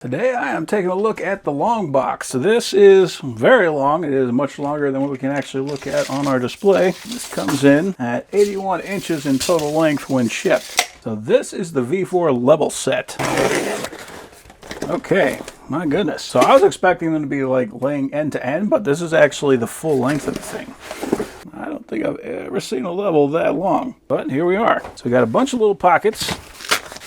Today I am taking a look at the long box. So this is very long. It is much longer than what we can actually look at on our display. This comes in at 81 inches in total length when shipped. So this is the VEVOR level set. Okay, my goodness. So I was expecting them to be like laying end to end, but this is actually the full length of the thing. I don't think I've ever seen a level that long, but here we are. So we got a bunch of little pockets.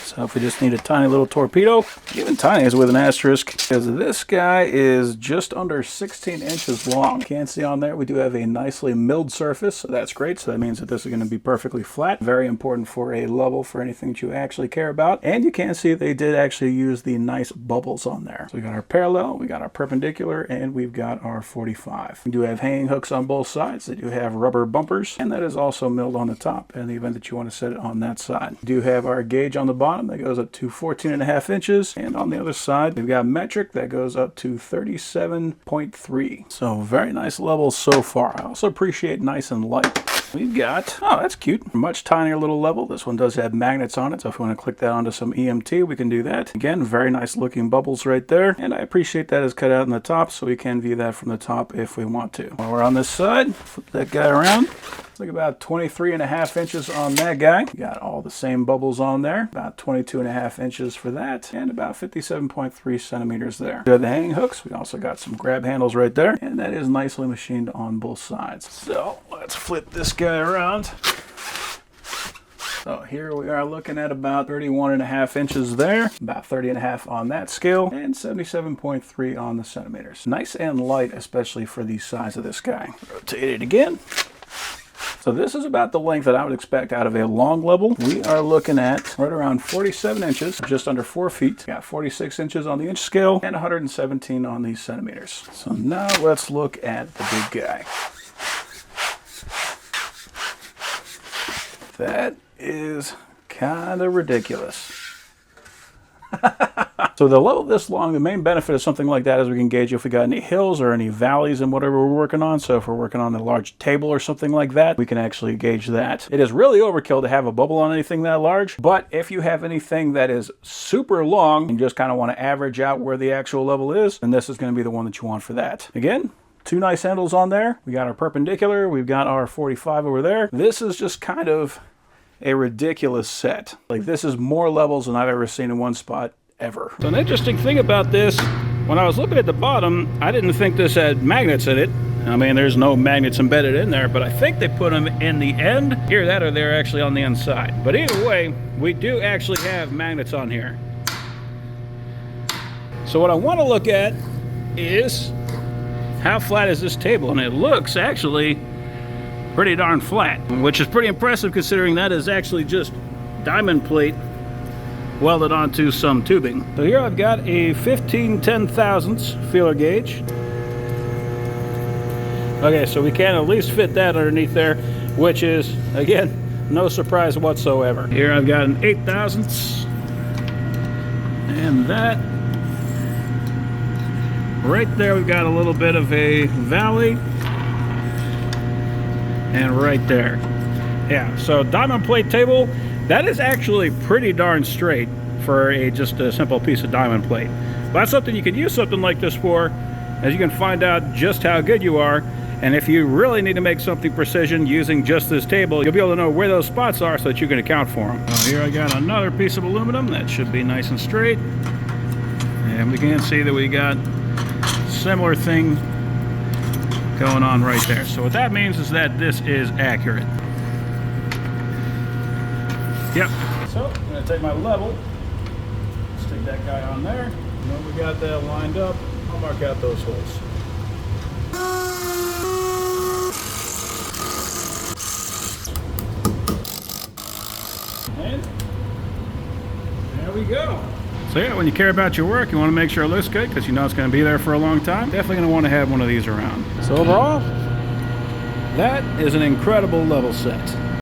So if we just need a tiny little torpedo, even tiny is with an asterisk, because this guy is just under 16 inches long. You can see on there we do have a nicely milled surface, so that's great. So that means that this is going to be perfectly flat. Very important for a level for anything that you actually care about. And you can see they did actually use the nice bubbles on there. So we got our parallel, we got our perpendicular, and we've got our 45. We do have hanging hooks on both sides. They do have rubber bumpers, and that is also milled on the top in the event that you want to set it on that side. We do have our gauge on the bottom that goes up to 14.5 inches, and on the other side we've got metric that goes up to 37.3. So very nice levels so far. I also appreciate nice and light. We've got, oh, that's cute, much tinier little level. This one does have magnets on it, so if we want to click that onto some EMT, we can do that. Again, very nice looking bubbles right there, and I appreciate that is cut out in the top, so we can view that from the top if we want to. While we're on this side, flip that guy around. It's like about 23.5 inches on that guy. We got all the same bubbles on there, about 22.5 inches for that, and about 57.3 centimeters there. We have the hanging hooks. We also got some grab handles right there, and that is nicely machined on both sides. So let's flip this guy around. So here we are looking at about 31.5 inches there, about 30.5 on that scale, and 77.3 on the centimeters. Nice and light, especially for the size of this guy. Rotate it again. So this is about the length that I would expect out of a long level. We are looking at right around 47 inches, just under 4 feet. Got 46 inches on the inch scale and 117 on the centimeters. So now let's look at the big guy. That is kind of ridiculous. So the level this long, the main benefit of something like that is we can gauge if we got any hills or any valleys in whatever we're working on. So if we're working on a large table or something like that, we can actually gauge that. It is really overkill to have a bubble on anything that large, but if you have anything that is super long and just kind of want to average out where the actual level is, then this is going to be the one that you want for that. Again, two nice handles on there. We got our perpendicular, we've got our 45 over there. This is just kind of a ridiculous set. Like, this is more levels than I've ever seen in one spot ever. So an interesting thing about this, when I was looking at the bottom, I didn't think this had magnets in it. I mean, there's no magnets embedded in there, but I think they put them in the end. Either that or they're actually on the inside. But either way, we do actually have magnets on here. So what I want to look at is how flat is this table, and it looks actually pretty darn flat, which is pretty impressive considering that is actually just diamond plate welded onto some tubing. So here I've got a 15 10,000ths feeler gauge. Okay, so we can at least fit that underneath there, which is, again, no surprise whatsoever. Here I've got an 8,000ths, and that right there we've got a little bit of a valley, and right there. Yeah, so diamond plate table, that is actually pretty darn straight for just a simple piece of diamond plate. But that's something you could use something like this for, as you can find out just how good you are. And if you really need to make something precision using just this table, you'll be able to know where those spots are so that you can account for them. So here I got another piece of aluminum that should be nice and straight. And we can see that we got similar thing going on right there. So what that means is that this is accurate. Yep. So I'm going to take my level, stick that guy on there, and when we got that lined up, I'll mark out those holes. And there we go. So yeah, when you care about your work, you want to make sure it looks good because you know it's going to be there for a long time. Definitely going to want to have one of these around. So overall, that is an incredible level set.